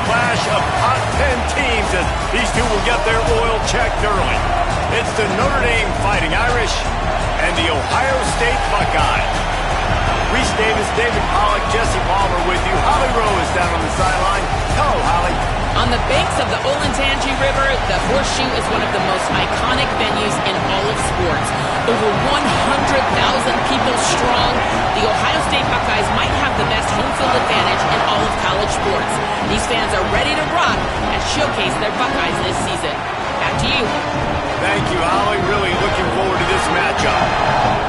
clash of top 10 teams as these two will get their oil checked early. It's the Notre Dame Fighting Irish and the Ohio State Buckeyes. Reese Davis, David Pollack, Jesse Palmer with you. Holly Rowe is down on the sideline. Hello, Holly. On the banks of the Olentangy River, the Horseshoe is one of the most iconic venues in all of sports. Over 100,000 people strong, the Ohio State Buckeyes might have the best home field advantage in all of college sports. These fans are ready to rock and showcase their Buckeyes this season. Back to you. Thank you, Holly. Really looking forward to this matchup.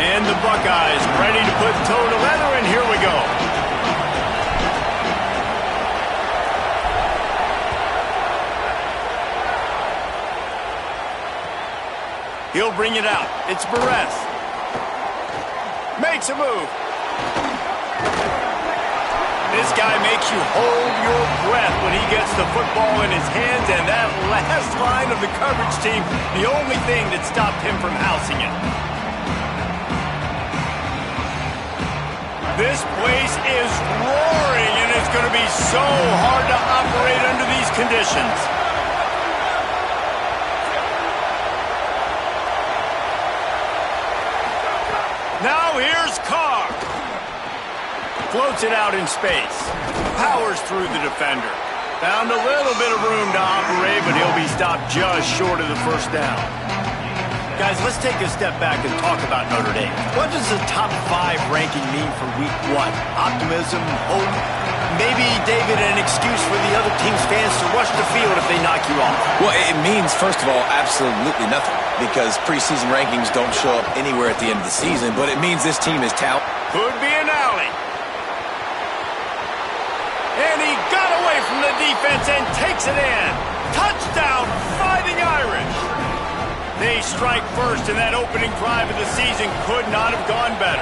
And the Buckeyes ready to put toe to leather, and here we go. He'll bring it out. It's Barres. Makes a move. This guy makes you hold your breath when he gets the football in his hands, and that last line of the coverage team, the only thing that stopped him from housing it. This place is roaring, and it's going to be so hard to operate under these conditions. Now here's Carr. Floats it out in space. Powers through the defender. Found a little bit of room to operate, but he'll be stopped just short of the first down. Guys, let's take a step back and talk about Notre Dame. What does the top 5 ranking mean for week 1? Optimism, hope, maybe, David, an excuse for the other team's fans to rush the field if they knock you off? Well, it means, first of all, absolutely nothing, because preseason rankings don't show up anywhere at the end of the season, but it means this team is talented. Could be an alley. And he got away from the defense and takes it in. Touchdown, Fighting Irish. They strike first, and that opening drive of the season could not have gone better.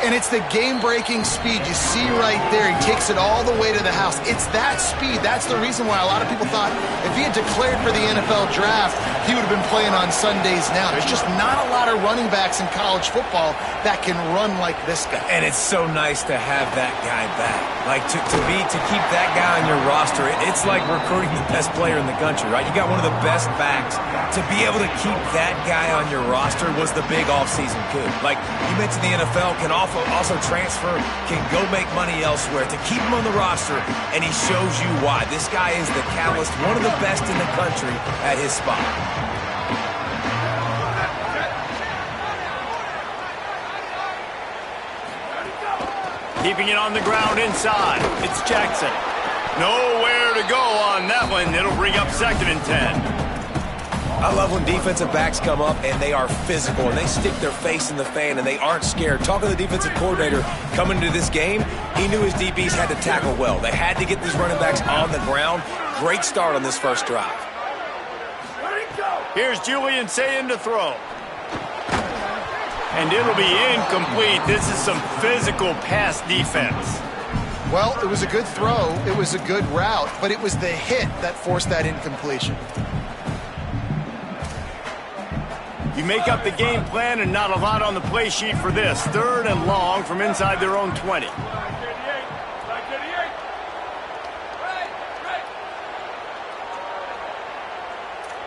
And it's the game-breaking speed. You see right there, he takes it all the way to the house. It's that speed. That's the reason why a lot of people thought if he had declared for the NFL draft, he would have been playing on Sundays now. There's just not a lot of running backs in college football that can run like this guy. And it's so nice to have that guy back. Like, to keep that guy on your roster, it's like recruiting the best player in the country, right? You got one of the best backs. To be able to keep that guy on your roster was the big offseason coup. Like, you mentioned the NFL can also transfer, can go make money elsewhere. To keep him on the roster, and he shows you why. This guy is the catalyst, one of the best in the country at his spot. Keeping it on the ground inside. It's Jackson. Nowhere to go on that one. It'll bring up 2nd and 10. I love when defensive backs come up and they are physical and they stick their face in the fan and they aren't scared. Talking to the defensive coordinator coming into this game, he knew his DBs had to tackle well. They had to get these running backs on the ground. Great start on this first drive. Here's Julian saying to throw. And it'll be incomplete. This is some physical pass defense. Well, it was a good throw. It was a good route, but it was the hit that forced that incompletion. You make up the game plan and not a lot on the play sheet for this. 3rd and long from inside their own 20.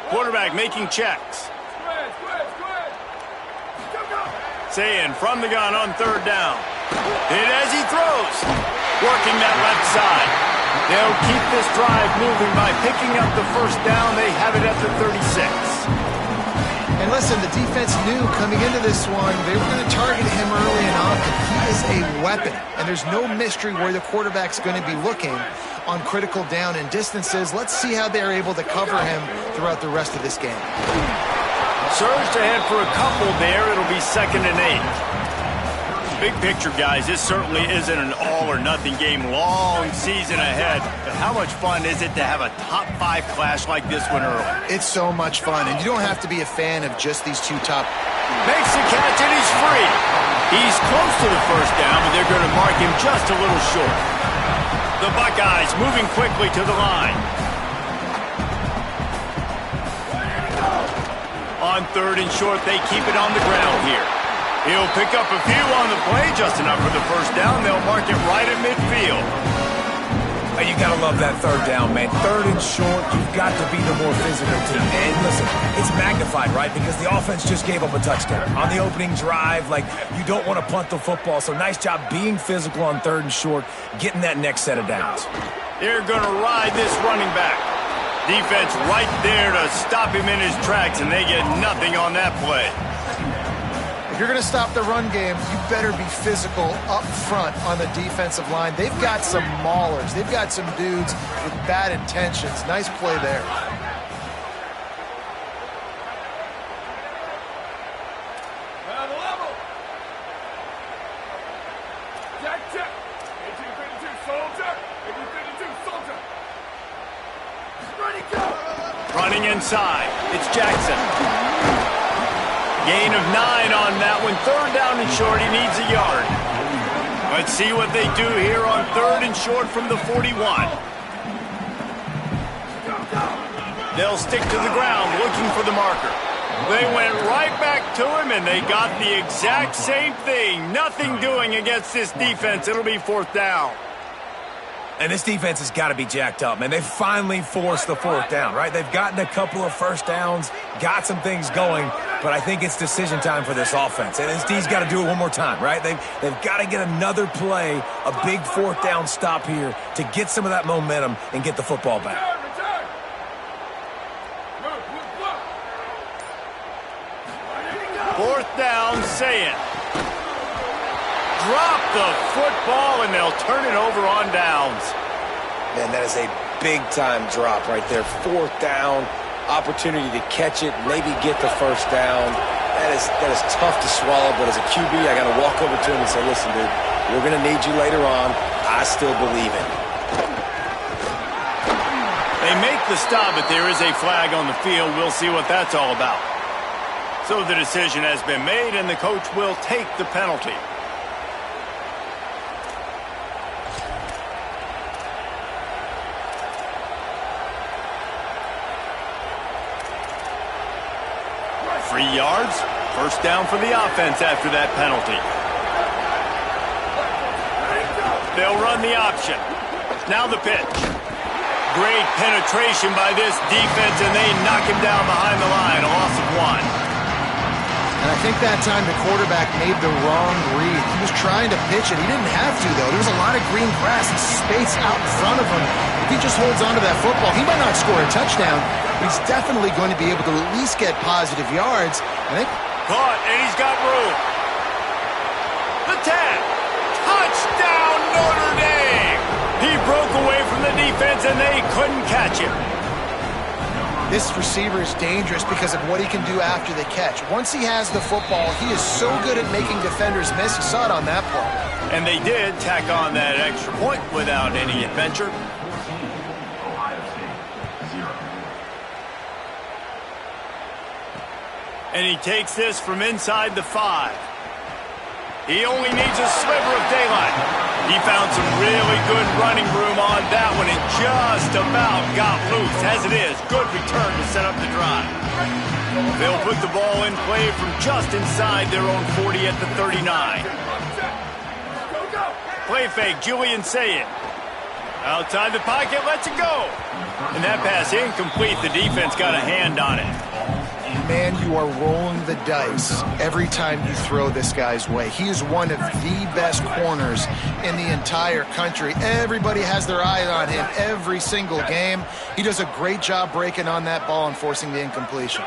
Quarterback making checks. Saying from the gun on 3rd down. Hit as he throws. Working that left side. They'll keep this drive moving by picking up the first down. They have it at the 36. And listen, the defense knew coming into this one, they were going to target him early and often. He is a weapon, and there's no mystery where the quarterback's going to be looking on critical down and distances. Let's see how they're able to cover him throughout the rest of this game. Surged ahead for a couple there. It'll be 2nd and 8. Big picture, guys, this certainly isn't an all-or-nothing game. Long season ahead. But how much fun is it to have a top-5 clash like this one early? It's so much fun, and you don't have to be a fan of just these two top. Makes the catch, and he's free. He's close to the first down, but they're going to mark him just a little short. The Buckeyes moving quickly to the line. On 3rd and short, they keep it on the ground here. He'll pick up a few on the play, just enough for the first down. They'll mark it right at midfield. You got to love that 3rd down, man. 3rd and short, you've got to be the more physical team. And listen, it's magnified, right? Because the offense just gave up a touchdown. On the opening drive, like, you don't want to punt the football. So nice job being physical on 3rd and short, getting that next set of downs. They're going to ride this running back. Defense right there to stop him in his tracks, and they get nothing on that play. If you're going to stop the run game, you better be physical up front on the defensive line. They've got some maulers. They've got some dudes with bad intentions. Nice play there. Check. 1852 soldier. 1852 soldier. Ready, go. Running inside, it's Jackson. Gain of 9 on that one. 3rd down and short. He needs a yard. Let's see what they do here on 3rd and short from the 41. They'll stick to the ground looking for the marker. They went right back to him, and they got the exact same thing. Nothing doing against this defense. It'll be 4th down. And this defense has got to be jacked up, man. They finally forced the 4th down, right? They've gotten a couple of first downs, got some things going, but I think it's decision time for this offense. And this D's got to do it one more time, right? They've got to get another play, a big 4th down stop here to get some of that momentum and get the football back. 4th down, say it. Drop the football, and they'll turn it over on downs. Man, that is a big-time drop right there. 4th down, opportunity to catch it, maybe get the first down. That is tough to swallow, but as a QB, I got to walk over to him and say, listen, dude, we're going to need you later on. I still believe in you. They make the stop, but there is a flag on the field. We'll see what that's all about. So the decision has been made, and the coach will take the penalty. Yards. First down for the offense after that penalty. They'll run the option. Now the pitch. Great penetration by this defense, and they knock him down behind the line. A loss of 1. And I think that time the quarterback made the wrong read. He was trying to pitch it. He didn't have to, though. There was a lot of green grass and space out in front of him. If he just holds on to that football, he might not score a touchdown, but he's definitely going to be able to at least get positive yards. I think. Caught, and he's got room. The 10. Touchdown, Notre Dame. He broke away from the defense, and they couldn't catch him. This receiver is dangerous because of what he can do after the catch. Once he has the football, he is so good at making defenders miss. You saw it on that play. And they did tack on that extra point without any adventure. And he takes this from inside the 5. He only needs a sliver of daylight. He found some really good running room on that one and just about got loose. As it is, good return to set up the drive. They'll put the ball in play from just inside their own 40 at the 39. Play fake, Julian Sayed. Outside the pocket, lets it go. And that pass incomplete. The defense got a hand on it. Man, you are rolling the dice every time you throw this guy's way. He is one of the best corners in the entire country. Everybody has their eye on him every single game. He does a great job breaking on that ball and forcing the incompletion.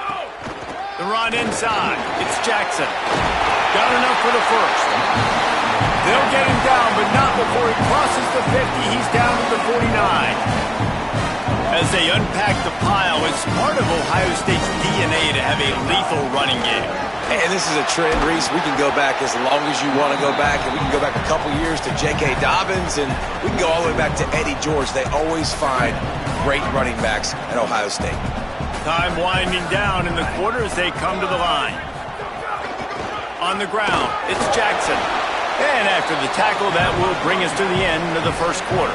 The run inside. It's Jackson. Got enough for the first. They'll get him down, but not before he crosses the 50. He's down to the 49. As they unpack the pile, it's part of Ohio State's DNA to have a lethal running game. And this is a trend, Reese. We can go back as long as you want to go back, and we can go back a couple years to J.K. Dobbins, and we can go all the way back to Eddie George. They always find great running backs at Ohio State. Time winding down in the quarter as they come to the line. On the ground, it's Jackson. And after the tackle, that will bring us to the end of the first quarter.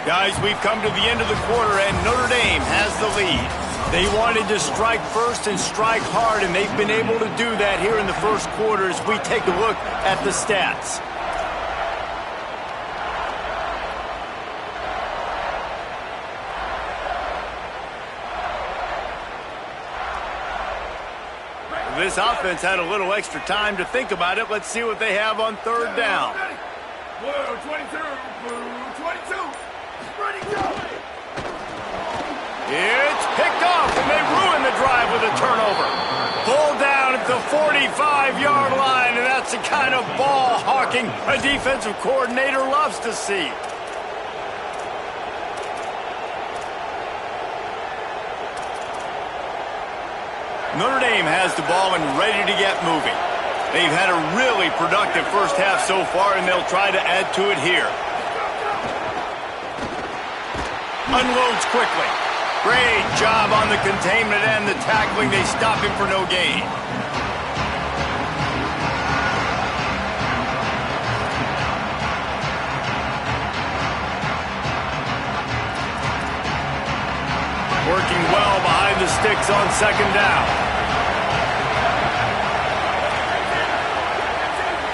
Guys, we've come to the end of the quarter, and Notre Dame has the lead. They wanted to strike first and strike hard, and they've been able to do that here in the first quarter as we take a look at the stats. This offense had a little extra time to think about it. Let's see what they have on third down. Blue 22, blue 22, ready, go! It's picked off, and they ruin the drive with a turnover. Pulled down at the 45-yard line, and that's the kind of ball hawking a defensive coordinator loves to see. Notre Dame has the ball and ready to get moving. They've had a really productive first half so far, and they'll try to add to it here. Unloads quickly. Great job on the containment and the tackling. They stop him for no gain. Working well behind the sticks on second down.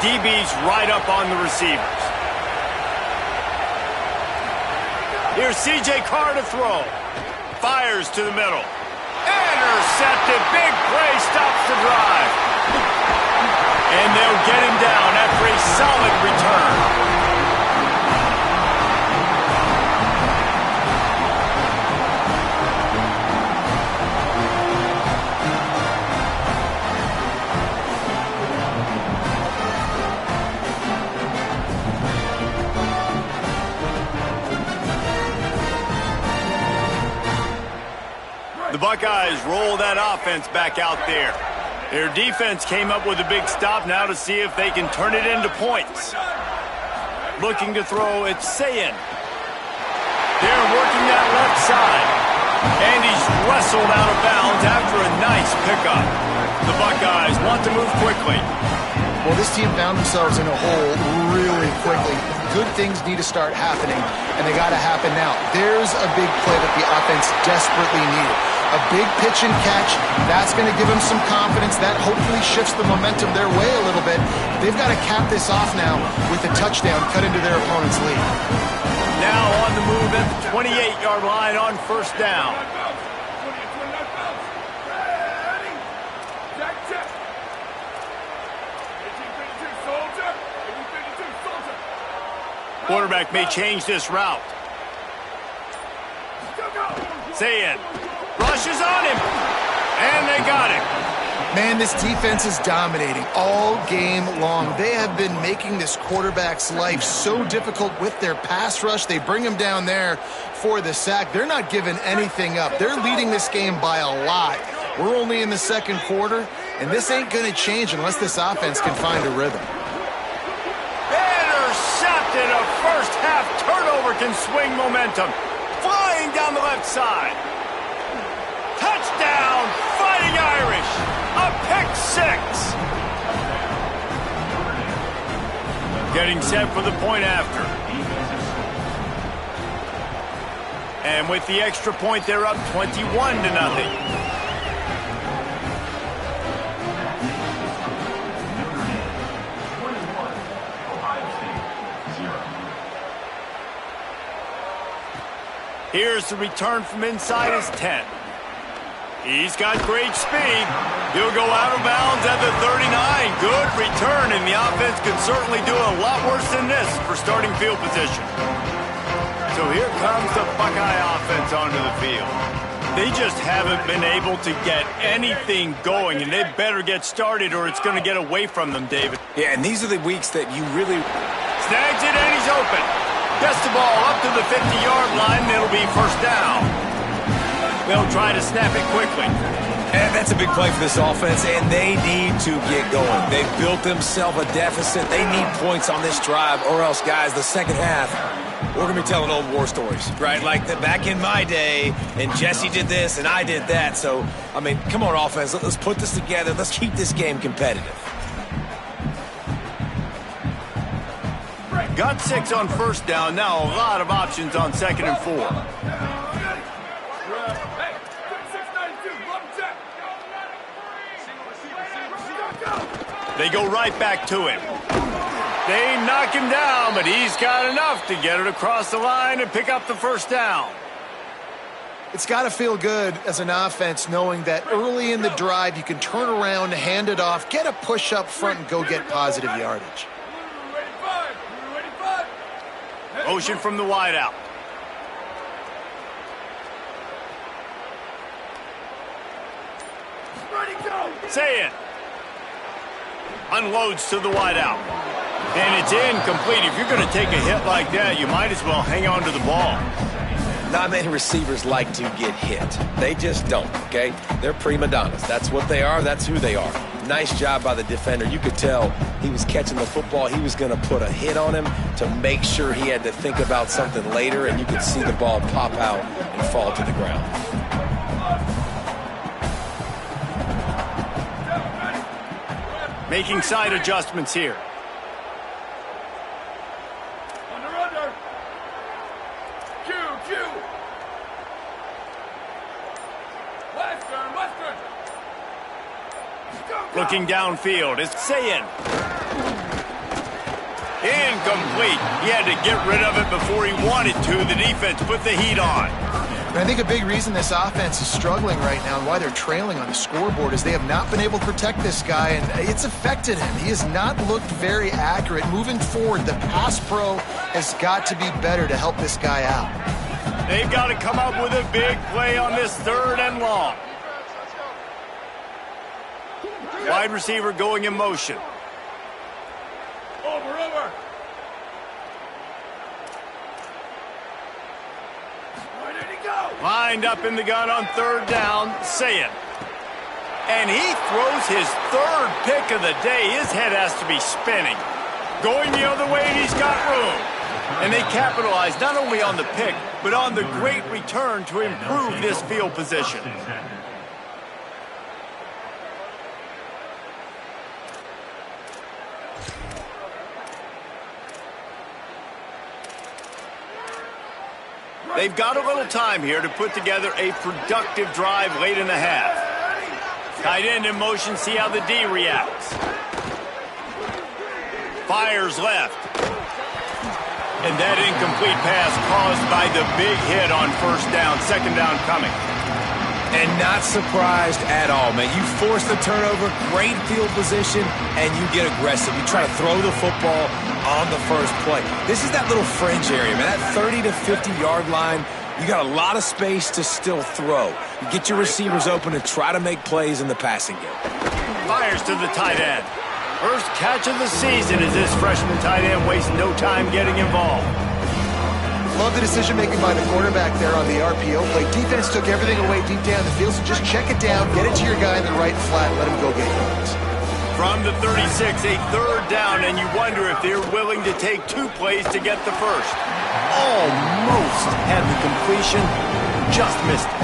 DB's right up on the receivers. Here's C.J. Carr to throw. Fires to the middle. Intercepted. Big play. Stops the drive. And they'll get him down after a solid return. The Buckeyes roll that offense back out there. Their defense came up with a big stop now to see if they can turn it into points. Looking to throw, it's Sayin. They're working that left side. And he's wrestled out of bounds after a nice pickup. The Buckeyes want to move quickly. Well, this team found themselves in a hole really quickly. Good things need to start happening, and they got to happen now. There's a big play that the offense desperately needed. A big pitch and catch, that's going to give them some confidence. That hopefully shifts the momentum their way a little bit. They've got to cap this off now with a touchdown cut into their opponent's lead. Now on the move at the 28-yard line on first down. Quarterback may change this route. Sayin rushes on him, and they got him. Man, this defense is dominating all game long. They have been making this quarterback's life so difficult with their pass rush. They bring him down there for the sack. They're not giving anything up. They're leading this game by a lot. We're only in the second quarter, and this ain't going to change unless this offense can find a rhythm. Intercepted. A first half turnover can swing momentum. Flying down the left side. Touchdown, Fighting Irish. A pick six. Getting set for the point after. And with the extra point, they're up 21-0. Here's the return from inside his 10. He's got great speed. He'll go out of bounds at the 39. Good return, and the offense can certainly do a lot worse than this for starting field position. So here comes the Buckeye offense onto the field. They just haven't been able to get anything going, and they better get started or it's going to get away from them, David. Yeah, and these are the weeks that you really... Snags it, and he's open. Gets the ball up to the 50-yard line, and it'll be first down. They'll try to snap it quickly. And that's a big play for this offense, and they need to get going. They've built themselves a deficit. They need points on this drive, or else, guys, the second half, we're going to be telling old war stories, right? Like back in my day, and Jesse did this, and I did that. So, I mean, come on, offense. Let's put this together. Let's keep this game competitive. Got 6 on first down. Now a lot of options on 2nd and 4. They go right back to him. They knock him down, but he's got enough to get it across the line and pick up the first down. It's got to feel good as an offense knowing that early in the drive you can turn around, hand it off, get a push up front, and go get positive yardage. Motion from the wideout. Say it. Unloads to the wideout. And it's incomplete. If you're going to take a hit like that, you might as well hang on to the ball. Not many receivers like to get hit. They just don't, okay? They're prima donnas. That's what they are. That's who they are. Nice job by the defender. You could tell he was catching the football. He was going to put a hit on him to make sure he had to think about something later, and you could see the ball pop out and fall to the ground. Making side adjustments here. Under. Q. Western. Looking downfield. It's Sayin. Incomplete. He had to get rid of it before he wanted to. The defense put the heat on. And I think a big reason this offense is struggling right now and why they're trailing on the scoreboard is they have not been able to protect this guy, and it's affected him. He has not looked very accurate. Moving forward, the pass pro has got to be better to help this guy out. They've got to come up with a big play on this 3rd and long. Wide receiver going in motion. Over. Where did he go? Lined up in the gun on 3rd down, Sayin. And he throws his 3rd pick of the day. His head has to be spinning. Going the other way, and he's got room. And they capitalize not only on the pick, but on the great return to improve this field position. They've got a little time here to put together a productive drive late in the half. Tight end in motion, see how the D reacts. Fires left. And that incomplete pass caused by the big hit on 1st down, 2nd down coming. And not surprised at all, man. You force the turnover, great field position, and you get aggressive. You try to throw the football on the first play. This is that little fringe area, man. That 30 to 50-yard line, you got a lot of space to still throw. You get your receivers open and try to make plays in the passing game. Fires to the tight end. First catch of the season as this freshman tight end wastes no time getting involved. Love the decision-making by the quarterback there on the RPO play. Defense took everything away deep down the field, so just check it down, get it to your guy in the right flat, and let him go get yards. From the 36, a 3rd down, and you wonder if they're willing to take 2 plays to get the first. Almost had the completion, just missed it.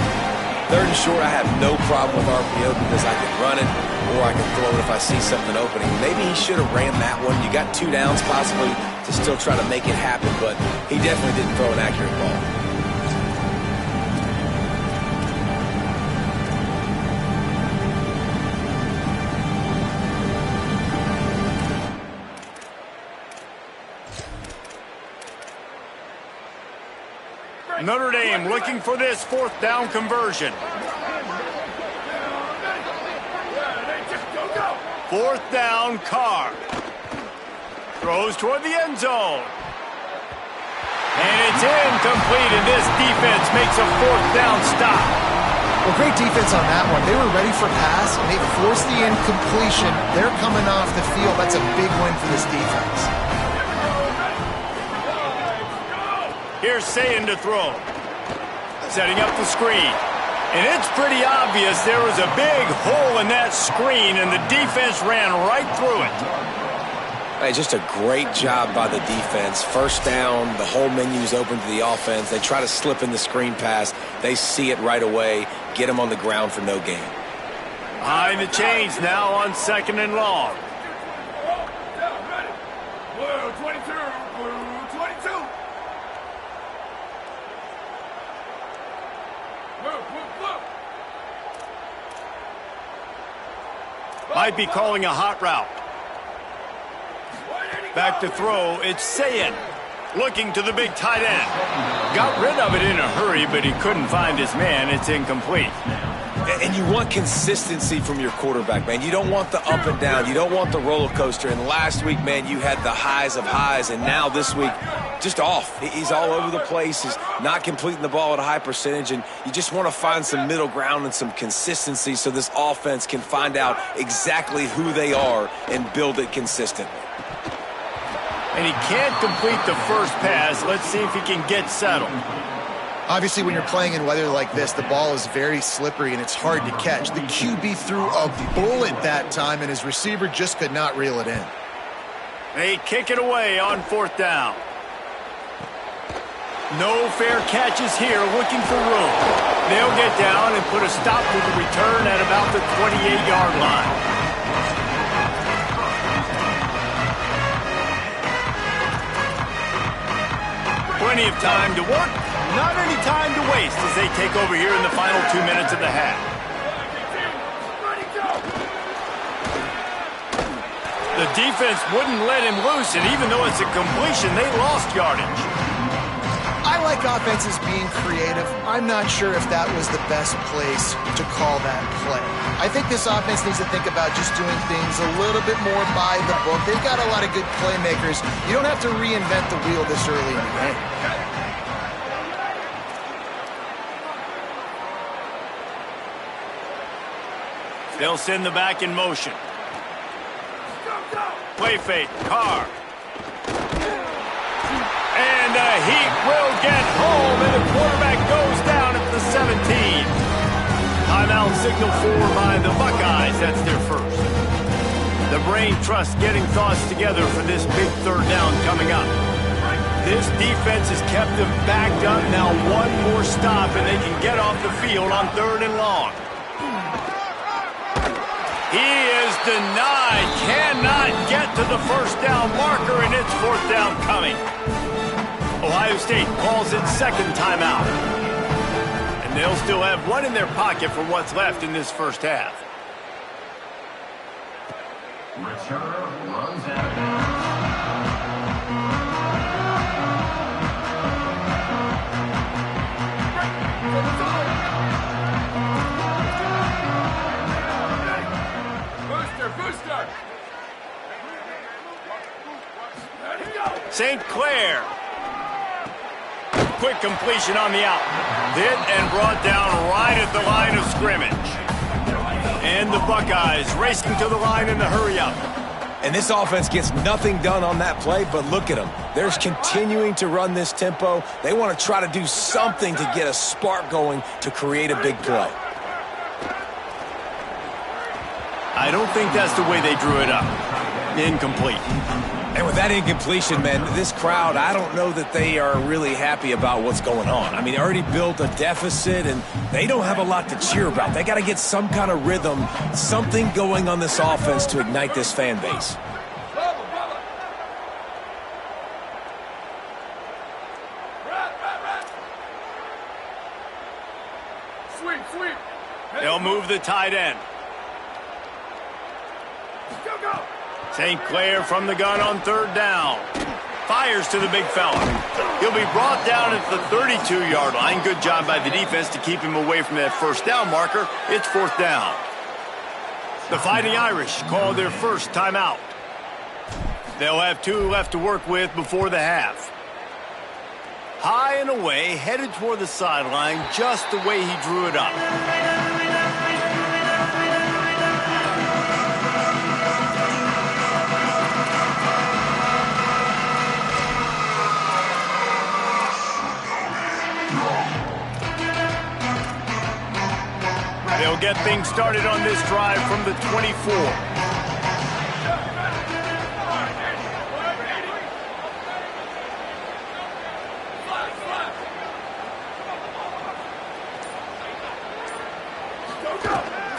3rd and short, I have no problem with RPO because I can run it or I can throw it if I see something opening. Maybe he should have ran that one. You got 2 downs possibly to still try to make it happen, but he definitely didn't throw an accurate ball. Notre Dame looking for this 4th down conversion. 4th down, Carr. Throws toward the end zone. And it's incomplete, and this defense makes a 4th down stop. Well, great defense on that one. They were ready for pass, and they forced the incompletion. They're coming off the field. That's a big win for this defense. Here's Sayin to throw. Setting up the screen. And it's pretty obvious there was a big hole in that screen, and the defense ran right through it. Hey, just a great job by the defense. First down, the whole menu's open to the offense. They try to slip in the screen pass. They see it right away, get them on the ground for no gain. Behind the chains now on 2nd and long. Down, ready. Blue 22, blue 22. Move, move, move. Might be calling a hot route. Back to throw, it's Sayin. Looking to the big tight end. Got rid of it in a hurry, but he couldn't find his man. It's incomplete. And you want consistency from your quarterback, man. You don't want the up and down. You don't want the roller coaster. And last week, man, you had the highs of highs. And now this week, just off. He's all over the place. He's not completing the ball at a high percentage. And you just want to find some middle ground and some consistency so this offense can find out exactly who they are and build it consistently. And he can't complete the first pass. Let's see if he can get settled. Obviously, when you're playing in weather like this, the ball is very slippery and it's hard to catch. The QB threw a bullet that time, and his receiver just could not reel it in. They kick it away on 4th down. No fair catches here, looking for room. They'll get down and put a stop to the return at about the 28-yard line. Plenty of time to work, not any time to waste as they take over here in the final 2 minutes of the half. The defense wouldn't let him loose, and even though it's a completion, they lost yardage. I like offenses being creative. I'm not sure if that was the best place to call that play. I think this offense needs to think about just doing things a little bit more by the book. They've got a lot of good playmakers. You don't have to reinvent the wheel this early in the game. They'll send the back in motion. Play fake, Carr. And he will get home, and the quarterback goes down at the 17. Timeout signal for by the Buckeyes. That's their first. The brain trust getting thoughts together for this big 3rd down coming up. This defense has kept them backed up. Now one more stop, and they can get off the field on 3rd and long. He is denied, cannot get to the 1st down marker, and it's 4th down coming. Ohio State calls its 2nd timeout. And they'll still have one in their pocket for what's left in this first half. Return runs out. Booster! St. Clair. Quick completion on the out. Hit and brought down right at the line of scrimmage. And the Buckeyes racing to the line in the hurry-up. And this offense gets nothing done on that play, but look at them. They're continuing to run this tempo. They want to try to do something to get a spark going to create a big play. I don't think that's the way they drew it up. Incomplete. And with that incompletion, man, this crowd, I don't know that they are really happy about what's going on. I mean, they already built a deficit, and they don't have a lot to cheer about. They got to get some kind of rhythm, something going on this offense to ignite this fan base. Sweep. They'll move the tight end. Go. St. Clair from the gun on 3rd down. Fires to the big fella. He'll be brought down at the 32-yard line. Good job by the defense to keep him away from that 1st down marker. It's 4th down. The Fighting Irish call their first timeout. They'll have 2 left to work with before the half. High and away, headed toward the sideline, just the way he drew it up. They'll get things started on this drive from the 24.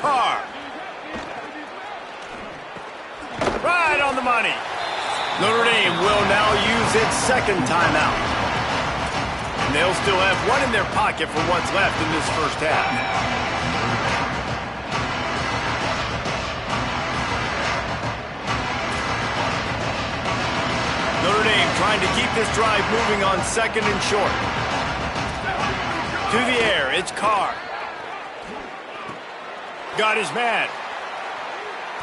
Carr. Right on the money. Notre Dame will now use its second timeout. And they'll still have one in their pocket for what's left in this first half. Notre Dame trying to keep this drive moving on second and short. To the air, it's Carr. Got his man.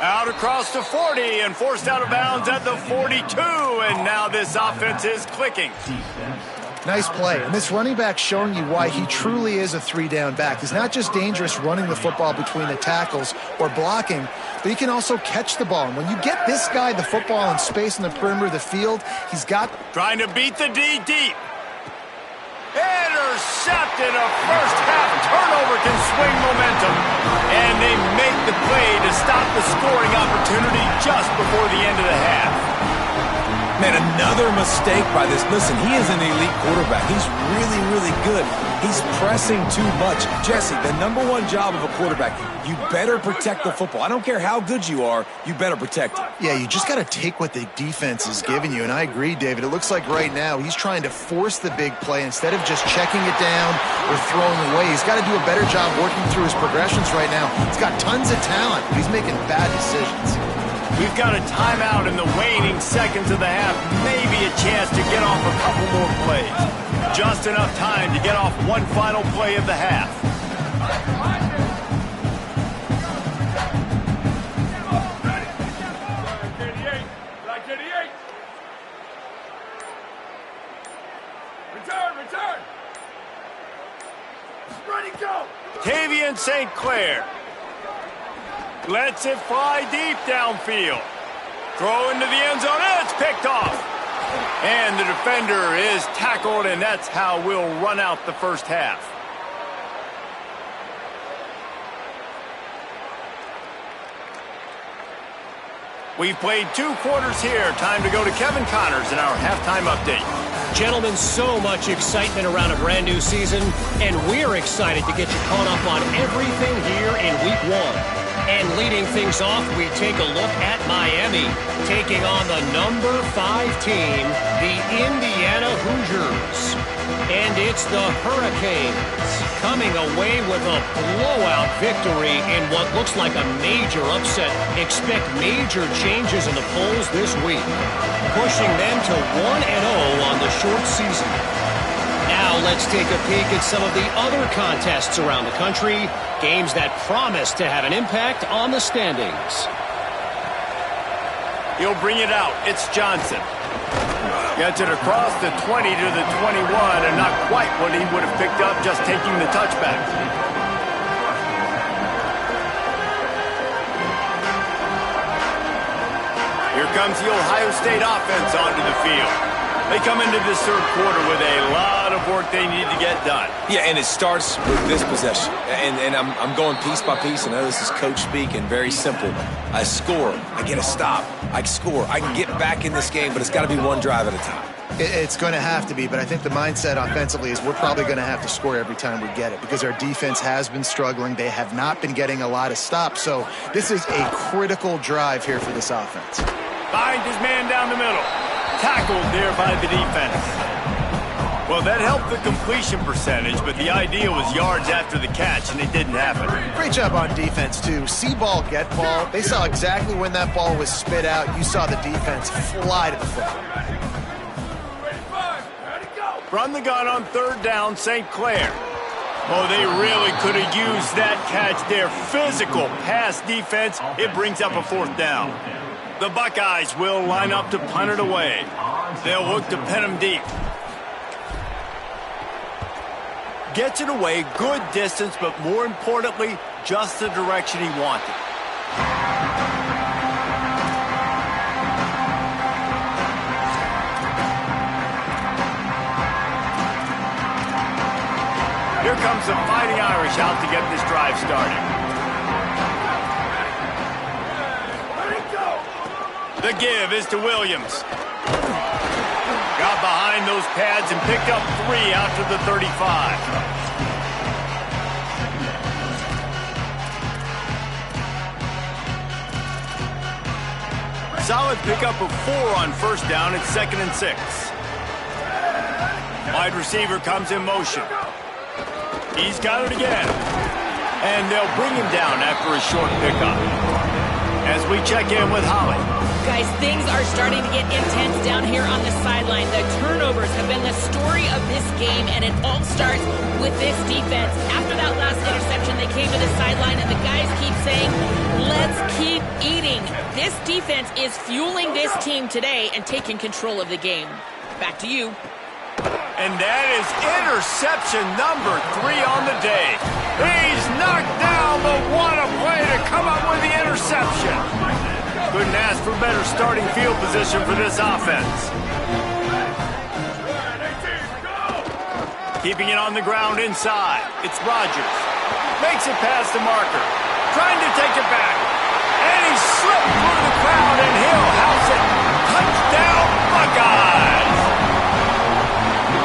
Out across the 40 and forced out of bounds at the 42. And now this offense is clicking. Nice play. And this running back showing you why he truly is a three-down back. He's not just dangerous running the football between the tackles or blocking, but he can also catch the ball. And when you get this guy the football in space in the perimeter of the field, he's got... Trying to beat the D deep. Intercepted. A first half turnover can swing momentum. And they make the play to stop the scoring opportunity just before the end of the half. Man, another mistake by this. Listen, he is an elite quarterback. He's really, really good. He's pressing too much. Jesse, the number one job of a quarterback, you better protect the football. I don't care how good you are, you better protect it. Yeah, you just got to take what the defense is giving you. And I agree, David. It looks like right now he's trying to force the big play instead of just checking it down or throwing away. He's got to do a better job working through his progressions right now. He's got tons of talent, but he's making bad decisions. We've got a timeout in the waning seconds of the half. Maybe a chance to get off a couple more plays. Just enough time to get off one final play of the half. Return! Ready, go! Tavian St. Clair lets it fly deep downfield. Throw into the end zone, and it's picked off. And the defender is tackled, and that's how we'll run out the first half. We've played 2 quarters here. Time to go to Kevin Connors in our halftime update. Gentlemen, so much excitement around a brand new season, and we're excited to get you caught up on everything here in Week 1. And leading things off, we take a look at Miami, taking on the number 5 team, the Indiana Hoosiers. And it's the Hurricanes coming away with a blowout victory in what looks like a major upset. Expect major changes in the polls this week, pushing them to 1-0 on the short season. Now let's take a peek at some of the other contests around the country, games that promise to have an impact on the standings. He'll bring it out. It's Johnson. Gets it across the 20 to the 21, and not quite what he would have picked up just taking the touchback. Here comes the Ohio State offense onto the field. They come into this third quarter with a lot of work they need to get done. Yeah, and it starts with this possession. And I'm going piece by piece. I know this is coach speak and very simple. I score. I get a stop. I score. I can get back in this game, but it's got to be one drive at a time. It's going to have to be, but I think the mindset offensively is we're probably going to have to score every time we get it because our defense has been struggling. They have not been getting a lot of stops. So this is a critical drive here for this offense. Finds his man down the middle. Tackled there by the defense. Well, that helped the completion percentage, but the idea was yards after the catch, and it didn't happen. Great job on defense, too. See ball, get ball. They saw exactly when that ball was spit out. You saw the defense fly to the football. Run the gun on third down, St. Clair. Oh, they really could have used that catch there. Physical pass defense. It brings up a fourth down. The Buckeyes will line up to punt it away. They'll look to pin him deep. Gets it away, good distance, but more importantly, just the direction he wanted. Here comes the Fighting Irish out to get this drive started. The give is to Williams. Got behind those pads and picked up 3 out to the 35. Solid pickup of 4 on first down at 2nd and 6. Wide receiver comes in motion. He's got it again. And they'll bring him down after a short pickup. As we check in with Holly. Guys, things are starting to get intense down here on the sideline. The turnovers have been the story of this game, and it all starts with this defense. After that last interception, they came to the sideline, and the guys keep saying, let's keep eating. This defense is fueling this team today and taking control of the game. Back to you. And that is interception number 3 on the day. He's knocked down, but what a play to come up with the interception. Couldn't ask for better starting field position for this offense. Keeping it on the ground inside. It's Rodgers. Makes it past the marker. Trying to take it back. And he slipped through the crowd, and he'll house it. Touchdown, Buckeyes!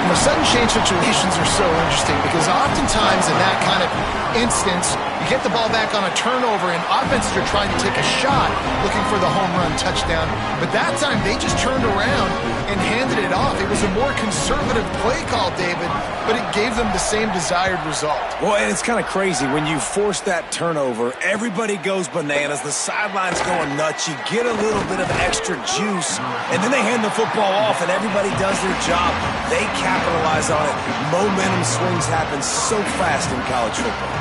You know, sudden change situations are so interesting because oftentimes in that kind of instance, you get the ball back on a turnover and offenses are trying to take a shot looking for the home run touchdown. But that time they just turned around and handed it off. It was a more conservative play call, David, but it gave them the same desired result. Well, and it's kind of crazy. When you force that turnover, everybody goes bananas. The sideline's going nuts. You get a little bit of extra juice, and then they hand the football off, and everybody does their job. They capitalize on it. Momentum swings happen so fast in college football.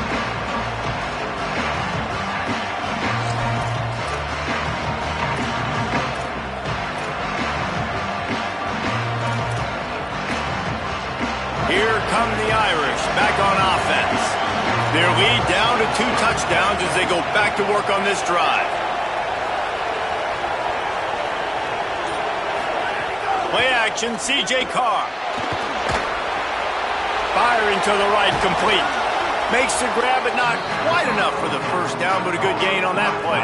Here come the Irish back on offense. Their lead down to 2 touchdowns as they go back to work on this drive. Play action, C.J. Carr. Firing to the right, complete. Makes the grab, but not quite enough for the first down, but a good gain on that play.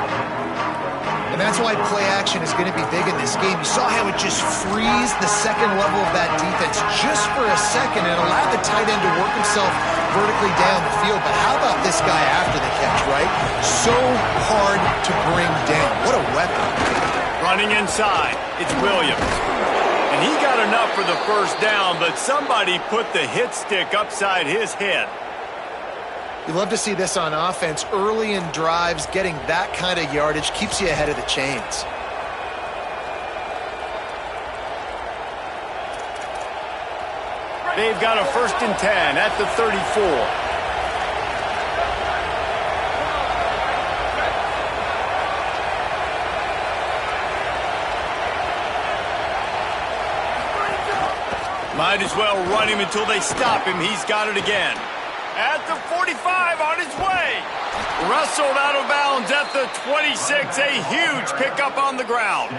And that's why play action is going to be big in this game. You saw how it just freezed the second level of that defense just for a second and allowed the tight end to work himself vertically down the field. But how about this guy after the catch, right? So hard to bring down. What a weapon. Running inside, it's Williams. And he got enough for the first down, but somebody put the hit stick upside his head. You love to see this on offense. Early in drives, getting that kind of yardage keeps you ahead of the chains. They've got a 1st and 10 at the 34. Might as well run him until they stop him. He's got it again. At the 45, on his way. Wrestled out of bounds at the 26. A huge pickup on the ground.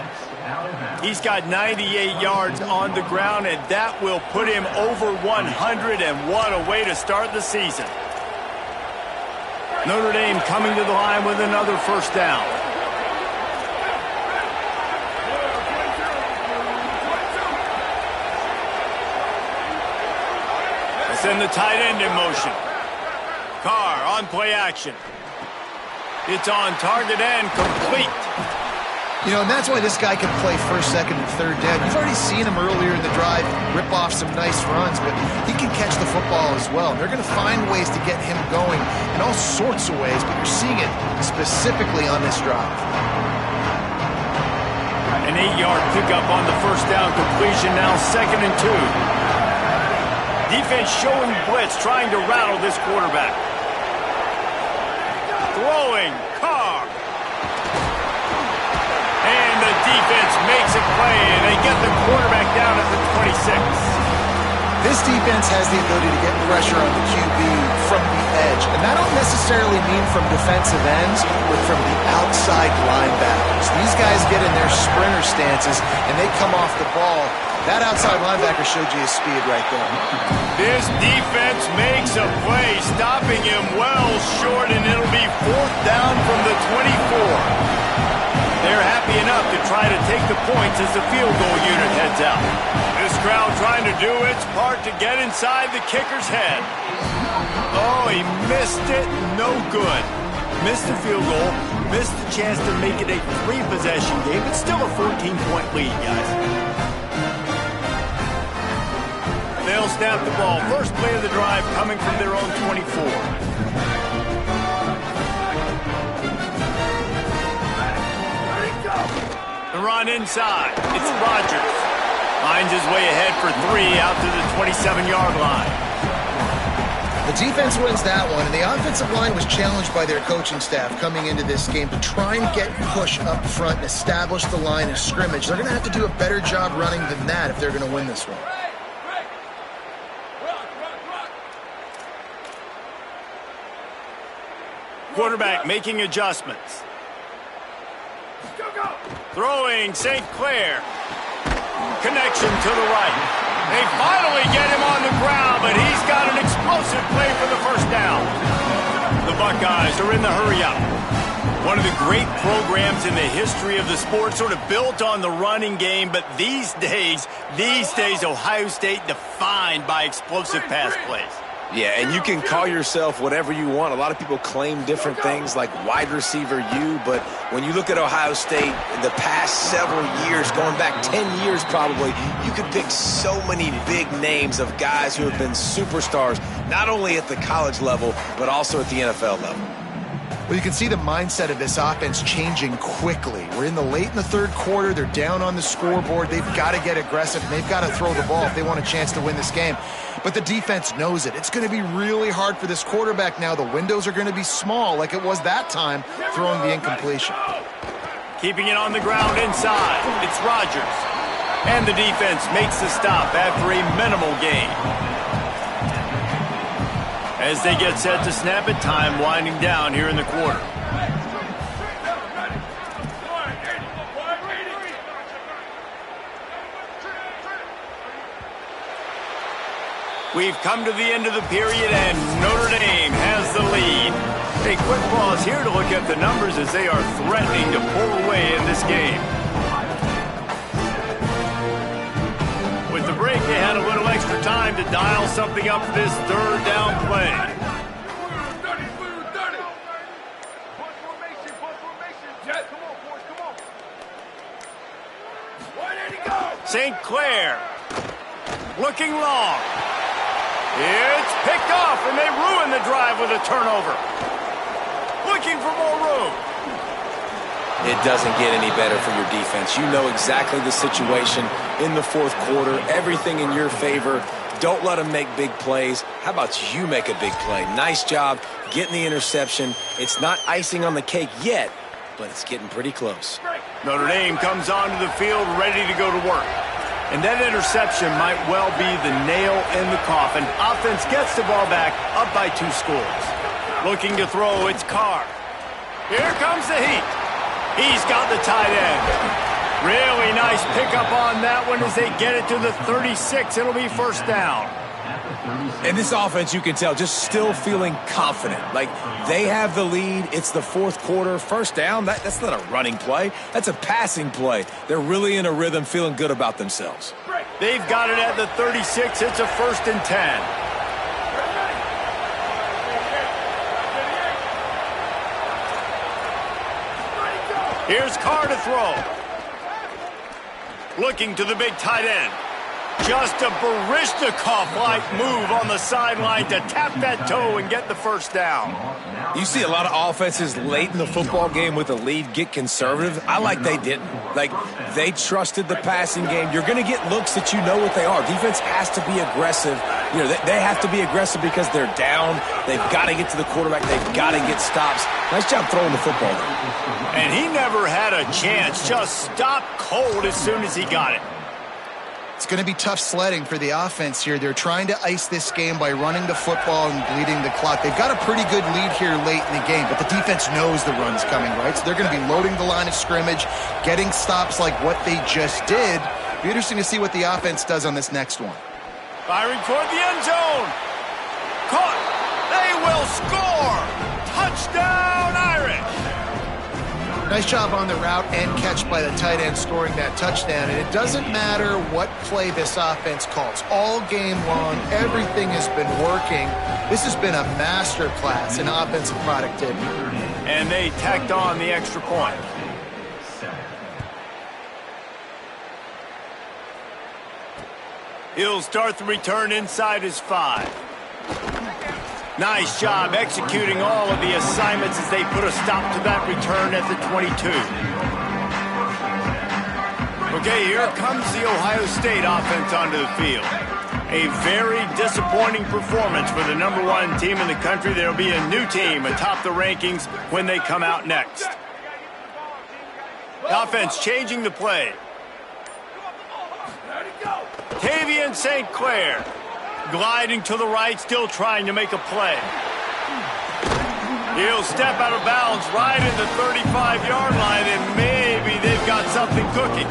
He's got 98 yards on the ground, and that will put him over 100, and what a way to start the season. Notre Dame coming to the line with another first down. Send the tight end in motion. Carr on play action. It's on target and complete. You know, and that's why this guy can play 1st, 2nd, and 3rd down. You've already seen him earlier in the drive rip off some nice runs, but he can catch the football as well. And they're going to find ways to get him going in all sorts of ways, but you're seeing it specifically on this drive. An 8-yard pickup on the first down completion, now 2nd and 2. Defense showing blitz, trying to rattle this quarterback. Throwing, Carr. And the defense makes a play, and they get the quarterback down at the 26. This defense has the ability to get pressure on the QB from the edge. And that don't necessarily mean from defensive ends, but from the outside linebackers. These guys get in their sprinter stances, and they come off the ball. That outside linebacker showed you his speed right there. This defense makes a play, stopping him well short, and it'll be 4th down from the 24. They're happy enough to try to take the points as the field goal unit heads out. This crowd trying to do its part to get inside the kicker's head. Oh, he missed it. No good. Missed the field goal. Missed the chance to make it a 3-possession game. It's still a 14-point lead, guys. They'll snap the ball. First play of the drive coming from their own 24. The run inside. It's Rodgers. Finds his way ahead for 3 out to the 27-yard line. The defense wins that one, and the offensive line was challenged by their coaching staff coming into this game to try and get push up front and establish the line of scrimmage. They're going to have to do a better job running than that if they're going to win this one. Quarterback making adjustments. Throwing St. Clair. Connection to the right. They finally get him on the ground, but he's got an explosive play for the first down. The Buckeyes are in the hurry-up. One of the great programs in the history of the sport, sort of built on the running game, but these days, Ohio State defined by explosive pass plays. Yeah, and you can call yourself whatever you want. A lot of people claim different things like wide receiver U, but when you look at Ohio State in the past several years, going back 10 years probably, you could pick so many big names of guys who have been superstars, not only at the college level, but also at the NFL level. Well, you can see the mindset of this offense changing quickly. We're late in the third quarter. They're down on the scoreboard. They've got to get aggressive, and they've got to throw the ball if they want a chance to win this game. But the defense knows it. It's going to be really hard for this quarterback now. The windows are going to be small like it was that time, throwing the incompletion. Keeping it on the ground inside. It's Rodgers. And the defense makes the stop after a minimal gain. As they get set to snap it, time winding down here in the quarter. We've come to the end of the period, and Notre Dame has the lead. A quick pause here to look at the numbers as they are threatening to pull away in this game. With the break, they had a little extra time to dial something up for this third down play. St. Clair looking long. It's picked off, and they ruin the drive with a turnover. Looking for more room. It doesn't get any better for your defense. You know exactly the situation in the fourth quarter. Everything in your favor. Don't let them make big plays. How about you make a big play? Nice job getting the interception. It's not icing on the cake yet, but it's getting pretty close. Notre Dame comes onto the field ready to go to work. And that interception might well be the nail in the coffin. Offense gets the ball back, up by 2 scores. Looking to throw, it's Carr. Here comes the heat. He's got the tight end. Really nice pickup on that one as they get it to the 36. It'll be first down. And this offense, you can tell, just still feeling confident. Like, they have the lead. It's the fourth quarter. First down, that's not a running play. That's a passing play. They're really in a rhythm, feeling good about themselves. They've got it at the 36. It's a 1st and 10. Here's Carr to throw. Looking to the big tight end. Just a Baryshnikov-like move on the sideline to tap that toe and get the first down. You see a lot of offenses late in the football game with a lead get conservative. I like they didn't. Like, they trusted the passing game. You're going to get looks that you know what they are. Defense has to be aggressive. You know, they have to be aggressive because they're down. They've got to get to the quarterback. They've got to get stops. Nice job throwing the football. And he never had a chance. Just stopped cold as soon as he got it. It's going to be tough sledding for the offense here. They're trying to ice this game by running the football and bleeding the clock. They've got a pretty good lead here late in the game, but the defense knows the run's coming, right? So they're going to be loading the line of scrimmage, getting stops like what they just did. Be interesting to see what the offense does on this next one. Firing toward the end zone. Caught. They will score. Touchdown, Irish. Nice job on the route and catch by the tight end scoring that touchdown. And it doesn't matter what play this offense calls. All game long, everything has been working. This has been a master class in offensive productivity. And they tacked on the extra point. He'll start the return inside his 5. Nice job executing all of the assignments as they put a stop to that return at the 22. Okay, here comes the Ohio State offense onto the field. A very disappointing performance for the #1 team in the country. There will be a new team atop the rankings when they come out next. The offense changing the play. Tavian St. Clair gliding to the right, still trying to make a play. He'll step out of bounds right at the 35-yard line, and maybe they've got something cooking.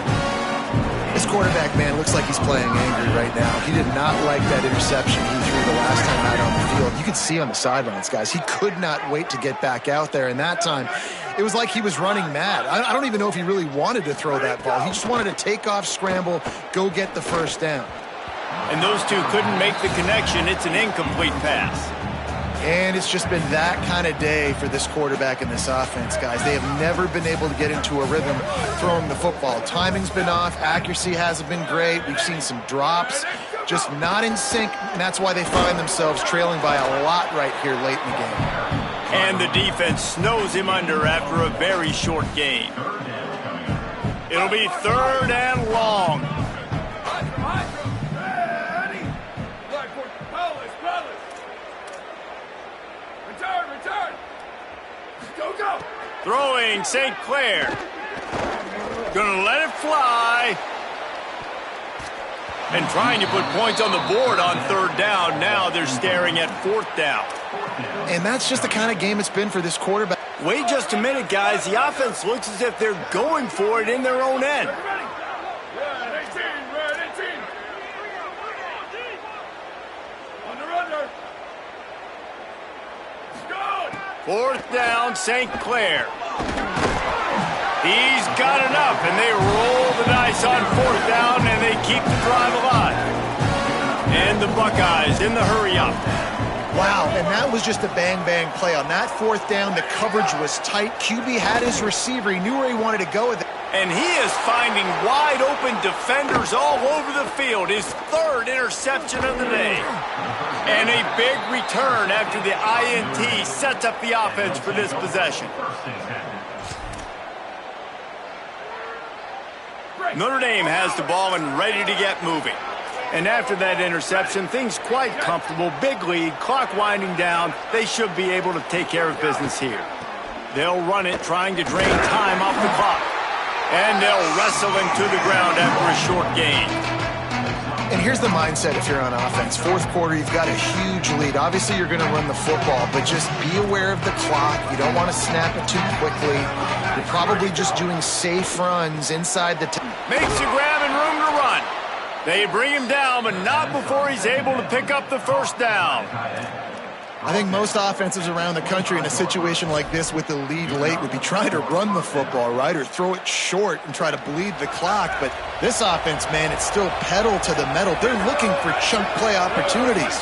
This quarterback, man, looks like he's playing angry right now. He did not like that interception he threw the last time out on the field. You could see on the sidelines, guys, he could not wait to get back out there. And that time, it was like he was running mad. I don't even know if he really wanted to throw that ball. He just wanted to take off, scramble, go get the first down. And those two couldn't make the connection. It's an incomplete pass. And it's just been that kind of day for this quarterback and this offense, guys. They have never been able to get into a rhythm throwing the football. Timing's been off. Accuracy hasn't been great. We've seen some drops, just not in sync. And that's why they find themselves trailing by a lot right here late in the game. And the defense snows him under after a very short gain. It'll be 3rd and long. Throwing St. Clair. Gonna let it fly. And trying to put points on the board on 3rd down. Now they're staring at 4th down. And that's just the kind of game it's been for this quarterback. Wait just a minute, guys. The offense looks as if they're going for it in their own end. Red 18, red 18. Under. 4th down, St. Clair. He's got enough, and they roll the dice on 4th down, and they keep the drive alive. And the Buckeyes in the hurry-up. Wow, and that was just a bang-bang play. On that 4th down, the coverage was tight. QB had his receiver. He knew where he wanted to go with it. And he is finding wide-open defenders all over the field. His 3rd interception of the day. And a big return after the INT sets up the offense for this possession. Notre Dame has the ball and ready to get moving. And after that interception, things quite comfortable. Big lead, clock winding down. They should be able to take care of business here. They'll run it, trying to drain time off the clock. And they'll wrestle him to the ground after a short gain. And here's the mindset if you're on offense. 4th quarter, you've got a huge lead. Obviously, you're going to run the football, but just be aware of the clock. You don't want to snap it too quickly. You're probably just doing safe runs inside the... Makes a grab and room to run. They bring him down, but not before he's able to pick up the 1st down. I think most offenses around the country in a situation like this with the lead late would be trying to run the football, right, or throw it short and try to bleed the clock. But this offense, man, it's still pedal to the metal. They're looking for chunk play opportunities.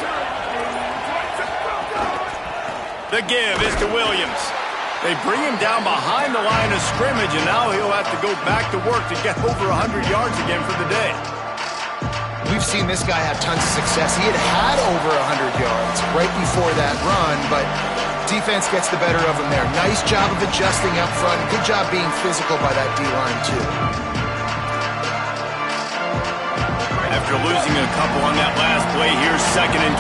The give is to Williams. They bring him down behind the line of scrimmage, and now he'll have to go back to work to get over 100 yards again for the day. We've seen this guy have tons of success. He had over 100 yards right before that run, but defense gets the better of him there. Nice job of adjusting up front. Good job being physical by that D-line, too. After losing a couple on that last play, here's 2nd and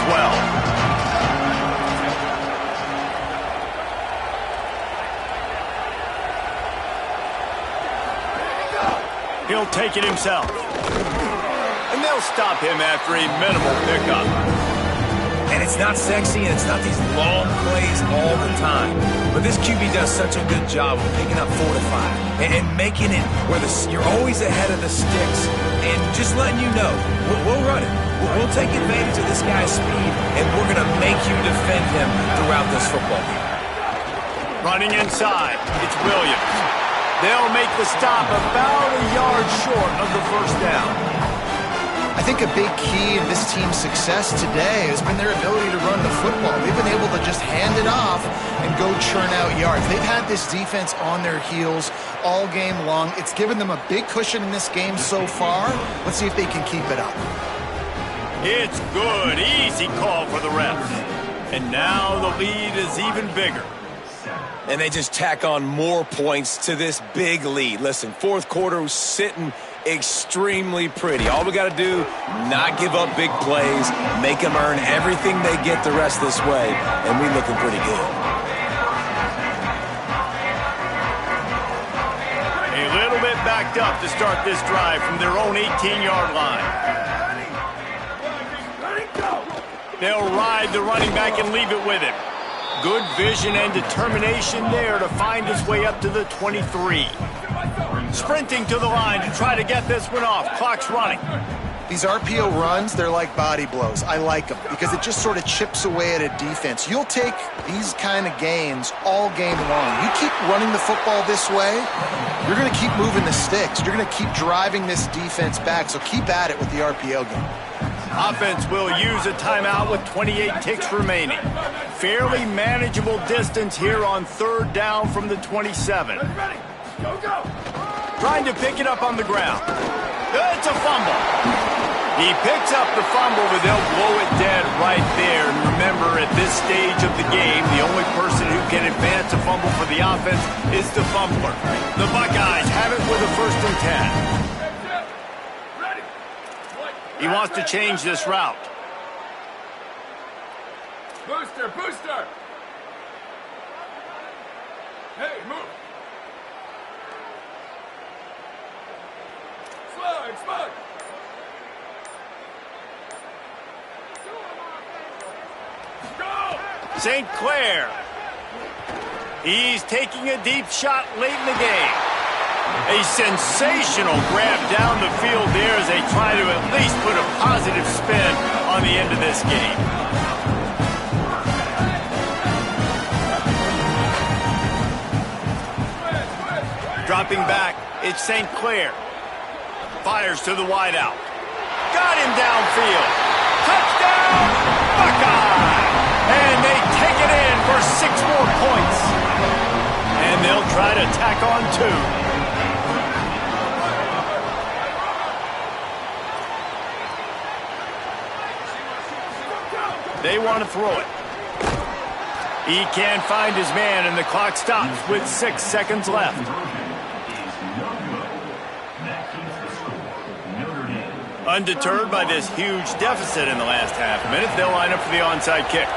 12. He'll take it himself. And they'll stop him after a minimal pickup. And it's not sexy, and it's not these long plays all the time. But this QB does such a good job of picking up 4 to 5 and making it where you're always ahead of the sticks and just letting you know, we'll run it. We'll take advantage of this guy's speed, and we're going to make you defend him throughout this football game. Running inside, it's Williams. They'll make the stop about a yard short of the first down. I think a big key in this team's success today has been their ability to run the football. They've been able to just hand it off and go churn out yards. They've had this defense on their heels all game long. It's given them a big cushion in this game so far. Let's see if they can keep it up. It's good. Easy call for the refs. And now the lead is even bigger. And they just tack on more points to this big lead. Listen, fourth quarter was sitting extremely pretty. All we got to do, not give up big plays, make them earn everything they get the rest this way, and we're looking pretty good. A little bit backed up to start this drive from their own 18-yard line. They'll ride the running back and leave it with him. Good vision and determination there to find his way up to the 23. Sprinting to the line to try to get this one off. Clock's running. These RPO runs, they're like body blows. I like them because it just sort of chips away at a defense. You'll take these kind of gains all game long. You keep running the football this way, you're going to keep moving the sticks. You're going to keep driving this defense back, so keep at it with the RPO game. Offense will use a timeout with 28 ticks remaining. Fairly manageable distance here on third down from the 27. Trying to pick it up on the ground. It's a fumble. He picks up the fumble, but they'll blow it dead right there. And remember, at this stage of the game, the only person who can advance a fumble for the offense is the fumbler. The Buckeyes have it with a 1st and 10. He wants to change this route. Booster, booster! Hey, move! Slug, slug! Go! St. Clair. He's taking a deep shot late in the game. A sensational grab down the field there as they try to at least put a positive spin on the end of this game. Dropping back, it's St. Clair. Fires to the wideout. Got him downfield. Touchdown, Buckeye! And they take it in for 6 more points. And they'll try to tack on 2. They want to throw it. He can't find his man, and the clock stops with 6 seconds left. Undeterred by this huge deficit in the last half minute, they'll line up for the onside kick.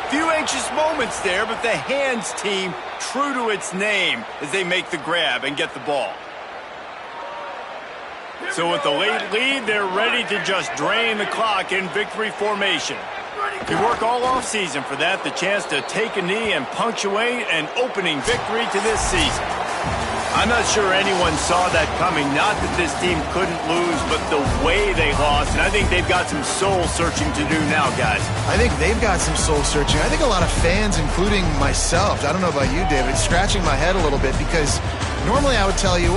Few anxious moments there, but the hands team true to its name as they make the grab and get the ball. So with the late lead, they're ready to just drain the clock in victory formation. You work all offseason for that, the chance to take a knee and punctuate an opening victory to this season. I'm not sure anyone saw that coming. Not that this team couldn't lose, but the way they lost. And I think they've got some soul-searching to do now, guys. I think they've got some soul-searching. I think a lot of fans, including myself, I don't know about you, David, scratching my head a little bit because normally I would tell you,